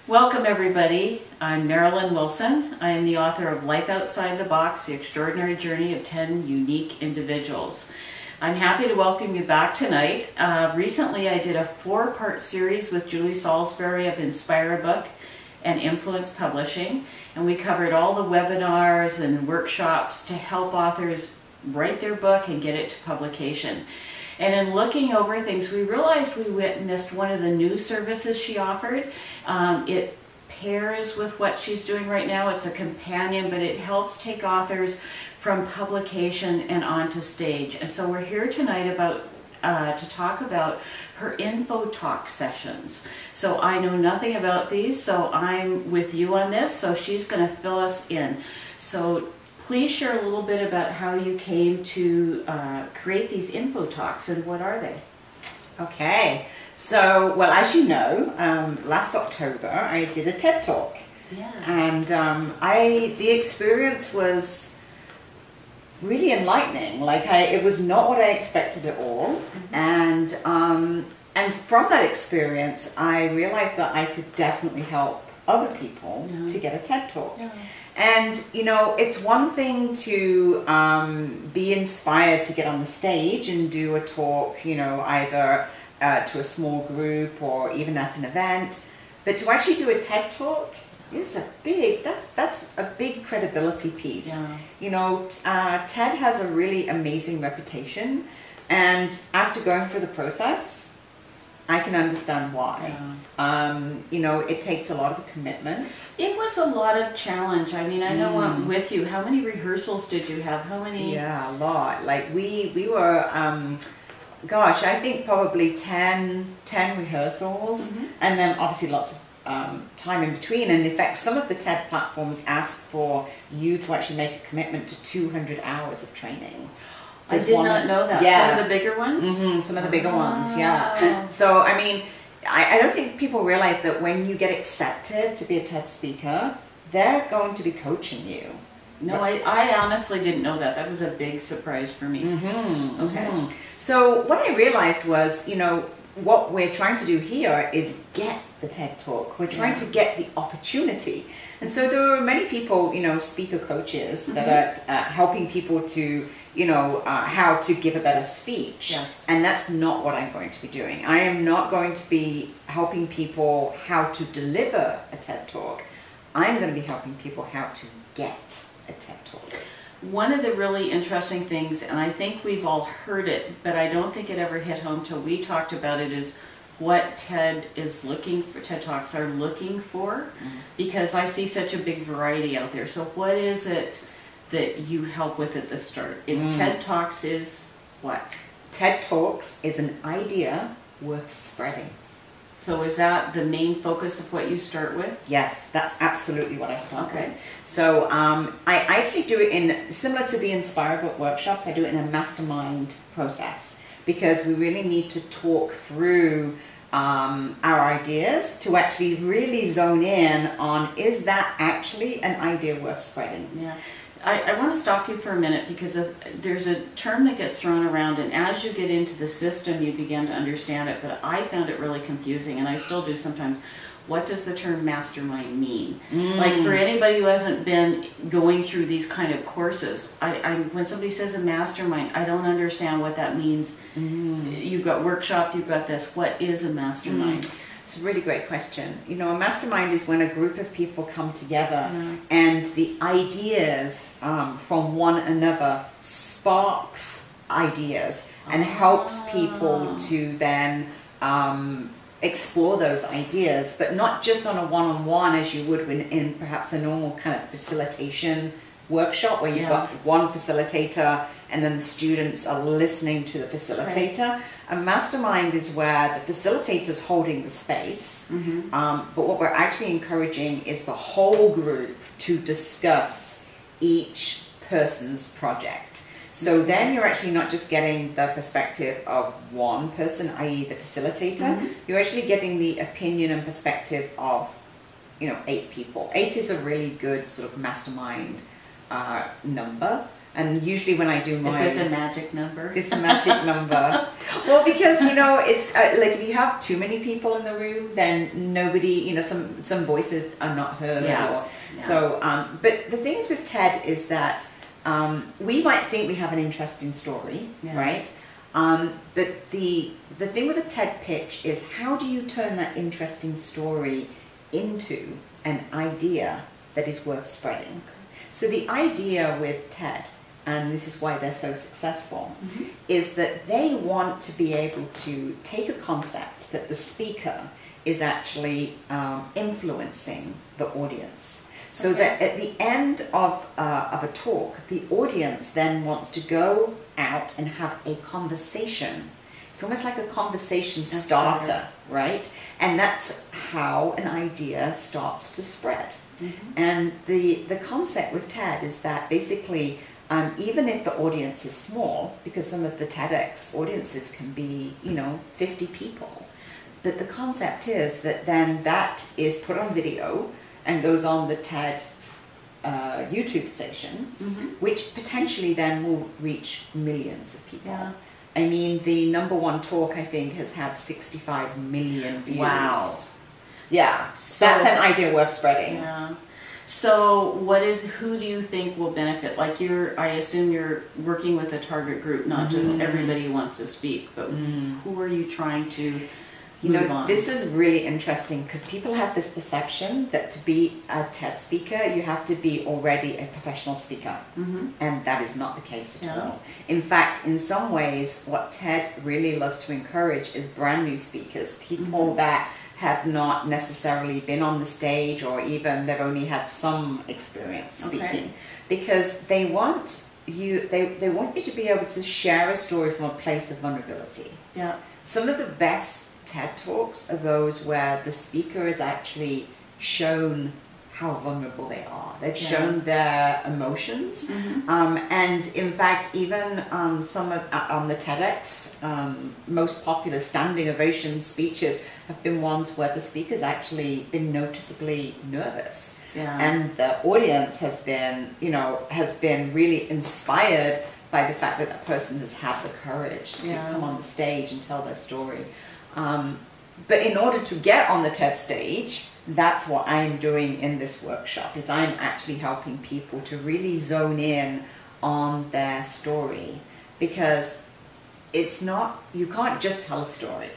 Welcome everybody. I'm Marilyn Wilson. I am the author of Life Outside the Box, The Extraordinary Journey of 10 Unique Individuals. I'm happy to welcome you back tonight. Recently I did a 4-part series with Julie Salisbury of InspireABook and Influence Publishing, and we covered all the webinars and workshops to help authors write their book and get it to publication. And in looking over things, we realized we missed one of the new services she offered. It pairs with what she's doing right now. It's a companion, but it helps take authors from publication and onto stage. And so we're here tonight to talk about her info talk sessions. So I know nothing about these, so I'm with you on this. So she's going to fill us in. So please share a little bit about how you came to create these info talks and what are they? Okay, so, well, as you know, last October I did a TED Talk. Yeah. And the experience was really enlightening. Like, it was not what I expected at all. Mm-hmm. And from that experience, I realized that I could definitely help other people to get a TED Talk. Yeah. And, you know, it's one thing to be inspired to get on the stage and do a talk, you know, either to a small group or even at an event. But to actually do a TED Talk is that's a big credibility piece. Yeah. You know, TED has a really amazing reputation. And after going through the process, I can understand why. Yeah. You know, it takes a lot of commitment. It was a lot of challenge. I mean, I know I'm with you. How many rehearsals did you have? How many? Yeah, a lot. Like we were, gosh, I think probably 10 rehearsals, and then obviously lots of time in between. And in fact, some of the TED platforms ask for you to actually make a commitment to 200 hours of training. I did not know that. Yeah. Some of the bigger ones? Some of the bigger ones, yeah. So, I mean, I don't think people realize that when you get accepted to be a TED speaker, they're going to be coaching you. No, I honestly didn't know that. That was a big surprise for me. Okay. So what I realized was, you know, what we're trying to do here is get the TED Talk. We're trying to get the opportunity. And so there are many people, you know, speaker coaches that are helping people to, you know, how to give a better speech. Yes. And that's not what I'm going to be doing. I am not going to be helping people how to deliver a TED Talk. I'm going to be helping people how to get a TED Talk. One of the really interesting things, and I think we've all heard it, but I don't think it ever hit home till we talked about it, is what TED Talks are looking for, because I see such a big variety out there. So what is it that you help with at the start? It's TED Talks is what? TED Talks is an idea worth spreading. So is that the main focus of what you start with? Yes, that's absolutely what I start with. So I actually do it in, similar to the InspireABook workshops, I do it in a mastermind process, because we really need to talk through our ideas to actually really zone in on, is that actually an idea worth spreading? Yeah. I want to stop you for a minute, because there's a term that gets thrown around, and as you get into the system you begin to understand it, but I found it really confusing, and I still do sometimes. What does the term mastermind mean? Like, for anybody who hasn't been going through these kind of courses, when somebody says a mastermind, I don't understand what that means. You've got workshop, you've got this. What is a mastermind? It's a really great question. You know, a mastermind is when a group of people come together and the ideas from one another sparks ideas and helps people to then explore those ideas, but not just on a one-on-one as you would in perhaps a normal kind of facilitation workshop where you've got one facilitator and then the students are listening to the facilitator. A mastermind is where the facilitator's holding the space, but what we're actually encouraging is the whole group to discuss each person's project. So then you're actually not just getting the perspective of one person, i.e. the facilitator, you're actually getting the opinion and perspective of, you know, 8 people. 8 is a really good sort of mastermind number. And usually when I do mine... Is it the magic number? It's the magic number. Well, because, you know, it's like if you have too many people in the room, then nobody, you know, some voices are not heard. Yes. So, but the thing is with TED is that we might think we have an interesting story, right? But the thing with a TED pitch is, how do you turn that interesting story into an idea that is worth spreading? So the idea with TED, and this is why they're so successful, is that they want to be able to take a concept that the speaker is actually influencing the audience. So that at the end of a talk, the audience then wants to go out and have a conversation. It's almost like a conversation starter, right? And that's how an idea starts to spread. And the concept with TED is that basically, even if the audience is small, because some of the TEDx audiences can be, you know, 50 people, but the concept is that then that is put on video and goes on the TED YouTube station, which potentially then will reach millions of people. I mean, the #1 talk, I think, has had 65 million views. Wow. Yeah, so that's an idea worth spreading. Yeah. So who do you think will benefit? Like I assume you're working with a target group, not just everybody who wants to speak, but who are you trying to move on? This is really interesting because people have this perception that to be a TED speaker, you have to be already a professional speaker. And that is not the case at all. In fact, in some ways, what TED really loves to encourage is brand new speakers, people that have not necessarily been on the stage, or even they've only had some experience speaking, because they want you to be able to share a story from a place of vulnerability. Some of the best TED Talks are those where the speaker is actually shown how vulnerable they are. They've shown their emotions. And in fact, even some of, on the TEDx, most popular standing ovation speeches have been ones where the speaker's actually been noticeably nervous. And the audience has been, you know, really inspired by the fact that that person has had the courage to come on the stage and tell their story. But in order to get on the TED stage, that's what I'm doing in this workshop, is I'm actually helping people to really zone in on their story, because it's not, you can't just tell a story.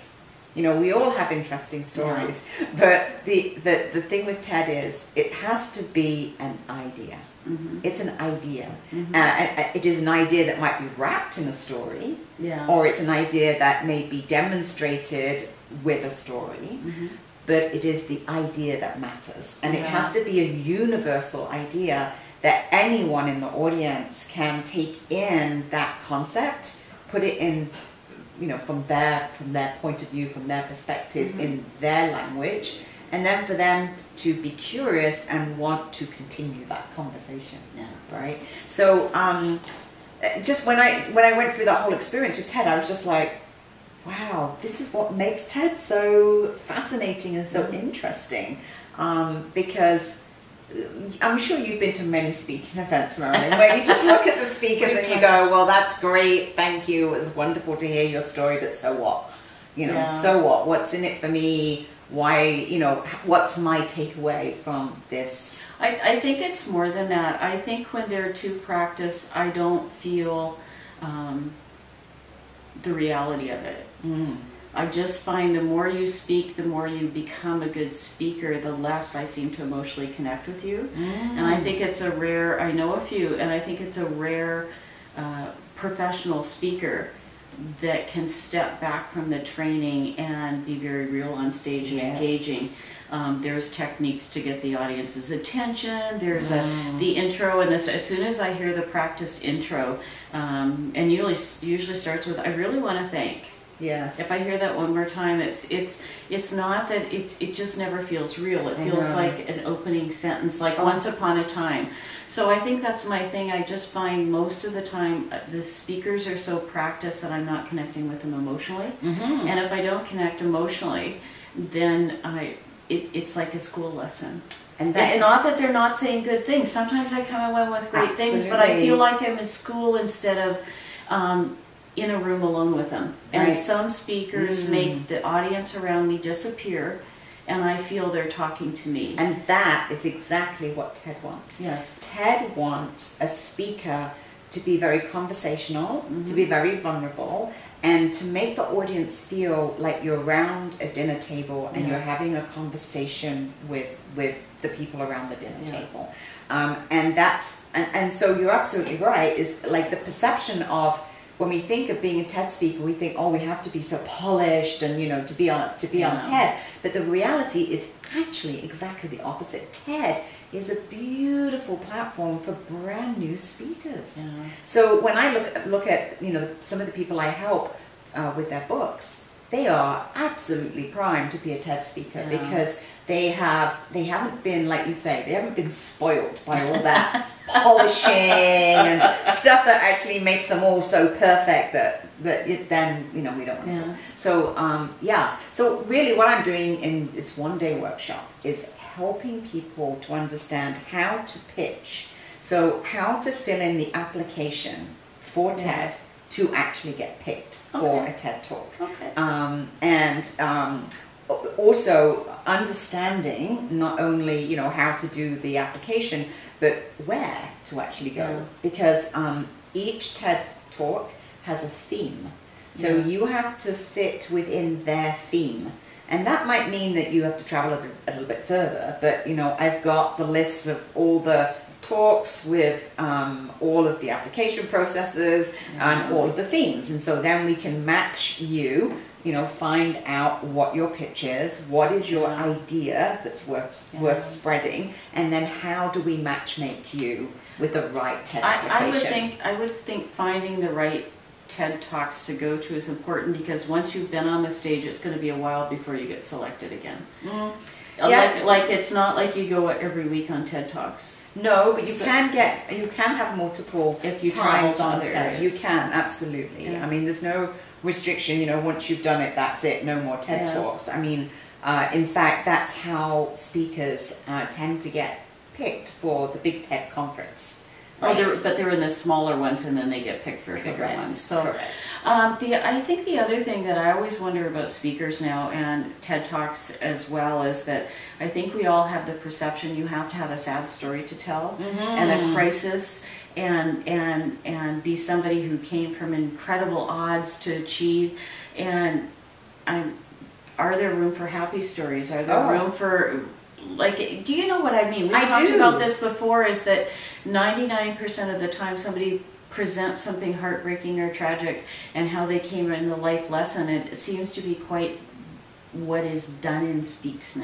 You know, we all have interesting stories, but the thing with TED is it has to be an idea. It's an idea. It is an idea that might be wrapped in a story, or it's an idea that may be demonstrated with a story, but it is the idea that matters. And it has to be a universal idea that anyone in the audience can take in that concept, put it in, you know, from their point of view, from their perspective, in their language, and then for them to be curious and want to continue that conversation. Right? So just when I went through that whole experience with TED, I was just like, wow, this is what makes TED so fascinating and so interesting, because I'm sure you've been to many speaking events, Marilyn, where you just look at the speakers and you go, well, that's great, thank you, it was wonderful to hear your story, but so what? You know, so what? What's in it for me? Why, you know, what's my takeaway from this? I think it's more than that. I think when they're too practiced, I don't feel the reality of it. I just find the more you speak, the more you become a good speaker, the less I seem to emotionally connect with you. And I think it's a rare, I know a few, and I think it's a rare professional speaker that can step back from the training and be very real on stage and engaging. There's techniques to get the audience's attention. There's the intro, and this, as soon as I hear the practiced intro, and usually starts with, I really want to thank. If I hear that one more time, it's not that it just never feels real. It feels like an opening sentence, like once upon a time. So I think that's my thing. I just find most of the time the speakers are so practiced that I'm not connecting with them emotionally. And if I don't connect emotionally, then it's like a school lesson. And it's not that they're not saying good things. Sometimes I come away with great things, but I feel like I'm in school instead of in a room alone with them. And some speakers make the audience around me disappear, and I feel they're talking to me. And that is exactly what TED wants. Yes. TED wants a speaker to be very conversational, to be very vulnerable, and to make the audience feel like you're around a dinner table and you're having a conversation with the people around the dinner table. And so you're absolutely right, is like the perception of, when we think of being a TED speaker, we think, oh, we have to be so polished and, you know, to be on TED. But the reality is actually exactly the opposite. TED is a beautiful platform for brand new speakers. So when I look at, you know, some of the people I help with their books, they are absolutely primed to be a TED speaker because they haven't been, like you say, they haven't been spoiled by all that polishing and stuff that actually makes them all so perfect that then, you know, we don't want to. So so really what I'm doing in this one-day workshop is helping people to understand how to pitch, so how to fill in the application for TED to actually get picked for a TED Talk. Also understanding not only, you know, how to do the application, but where to actually go. Because each TED Talk has a theme. So you have to fit within their theme. And that might mean that you have to travel a little bit further. But, you know, I've got the lists of all the talks with all of the application processes and all of the themes. And so then we can match you, you know, find out what your pitch is, what is your idea that's worth spreading, and then how do we match make you with the right TED application. I would think finding the right TED Talks to go to is important, because once you've been on the stage, it's going to be a while before you get selected again. Like it's not like you go every week on TED Talks. No, but you can have multiple if you travel times to on other TED. areas. You can, absolutely. I mean, there's no restriction, you know, once you've done it, that's it, no more TED Talks. I mean, in fact, that's how speakers tend to get picked for the big TED conference. Right. But they're in the smaller ones, and then they get picked for bigger ones. So, I think the other thing that I always wonder about speakers now, and TED Talks as well, is that I think we all have the perception you have to have a sad story to tell and a crisis, and be somebody who came from incredible odds to achieve. And are there room for happy stories? Are there room for, like, do you know what I mean? We talked about this before, is that 99% of the time somebody presents something heartbreaking or tragic, and how they came in the life lesson, it seems to be quite what is done in speeches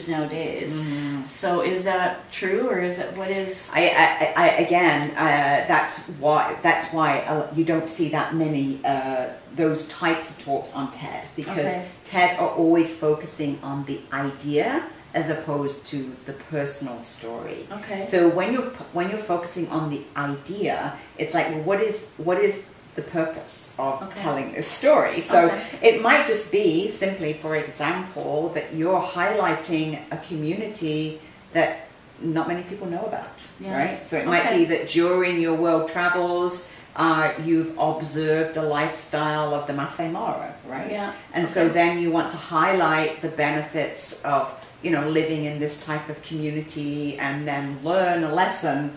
nowadays. So is that true, or is it, what is? That's why you don't see that many those types of talks on TED, because TED are always focusing on the idea as opposed to the personal story. So when you're focusing on the idea, it's like, well, what is the purpose of telling this story? So it might just be simply, for example, that you're highlighting a community that not many people know about, right? So it might be that during your world travels, you've observed a lifestyle of the Masai Mara, right? And so then you want to highlight the benefits of, you know, living in this type of community, and then learn a lesson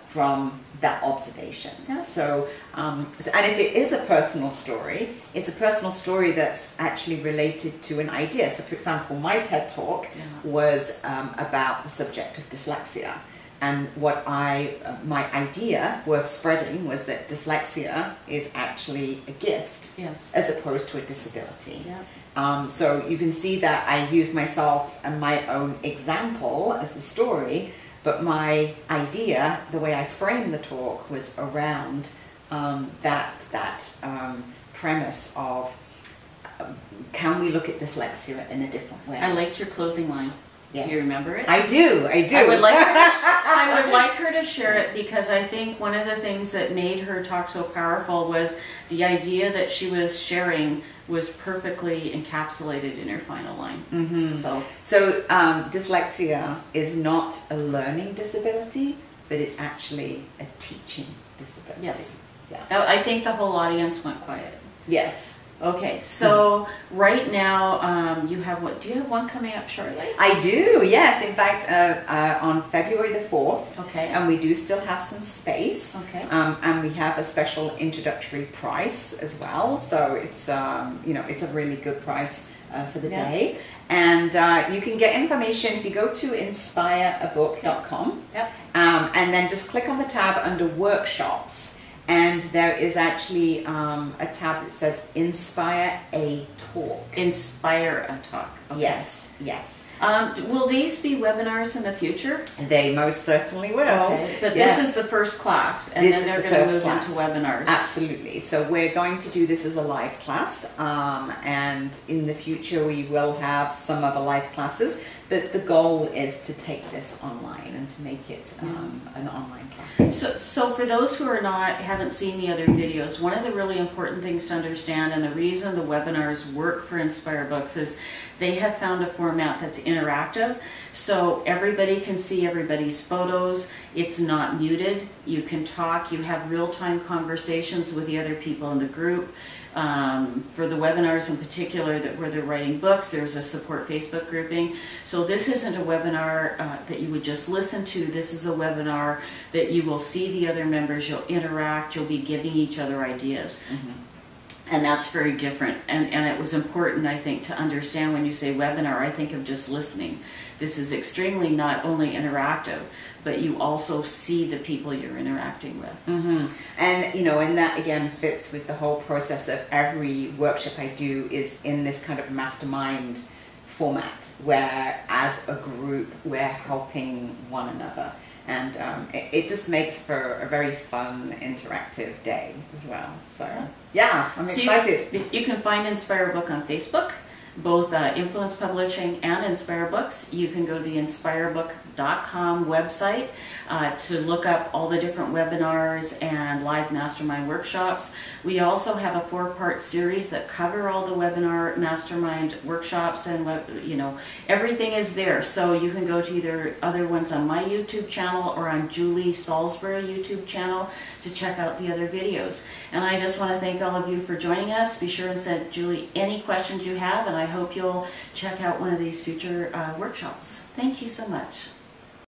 from that observation. So, and if it is a personal story, it's a personal story that's actually related to an idea. So, for example, my TED Talk was about the subject of dyslexia. And my idea worth spreading was that dyslexia is actually a gift as opposed to a disability. So you can see that I use myself and my own example as the story, but my idea, the way I framed the talk, was around that premise of can we look at dyslexia in a different way? I liked your closing line. Do you remember it? I do. I would like her to share it, because I think one of the things that made her talk so powerful was the idea that she was sharing was perfectly encapsulated in her final line. So dyslexia is not a learning disability, but it's actually a teaching disability. Yes. Yeah. I think the whole audience went quiet. Yes. Okay, so right now you have what? Do you have one coming up shortly? I do, yes. In fact, on February the 4th. Okay. And we do still have some space. Okay. And we have a special introductory price as well. So it's it's a really good price for the day. And you can get information if you go to InspireABook.com. Yep. And then just click on the tab under workshops. And there is actually a tab that says Inspire a Talk. Inspire a Talk. Okay. Yes, yes. Will these be webinars in the future? They most certainly will. Okay. But this is the first class, and then they're going to move into webinars. Absolutely. So we're going to do this as a live class, and in the future we will have some other live classes, but the goal is to take this online and to make it an online class. So for those who haven't seen the other videos, one of the really important things to understand, and the reason the webinars work for Inspire Books, is they have found a format that's interactive, so everybody can see everybody's photos. It's not muted. You can talk. You have real-time conversations with the other people in the group. For the webinars in particular where they're writing books, there's a support Facebook grouping. So this isn't a webinar that you would just listen to. This is a webinar that you will see the other members, you'll interact, you'll be giving each other ideas. And that's very different. And it was important, I think, to understand when you say webinar, I think of just listening. This is extremely not only interactive, but you also see the people you're interacting with. And, and that again fits with the whole process of every workshop I do is in this kind of mastermind format, where as a group, we're helping one another. And it just makes for a very fun, interactive day as well. So, yeah, I'm excited. You can find Inspire Book on Facebook, both Influence Publishing and Inspire Books. You can go to the InspireABook.com website to look up all the different webinars and live mastermind workshops. We also have a 4-part series that cover all the webinar mastermind workshops, and everything is there. So you can go to either other ones on my YouTube channel or on Julie Salisbury YouTube channel to check out the other videos. And I just want to thank all of you for joining us. Be sure and send Julie any questions you have, and I hope you'll check out one of these future workshops. Thank you so much.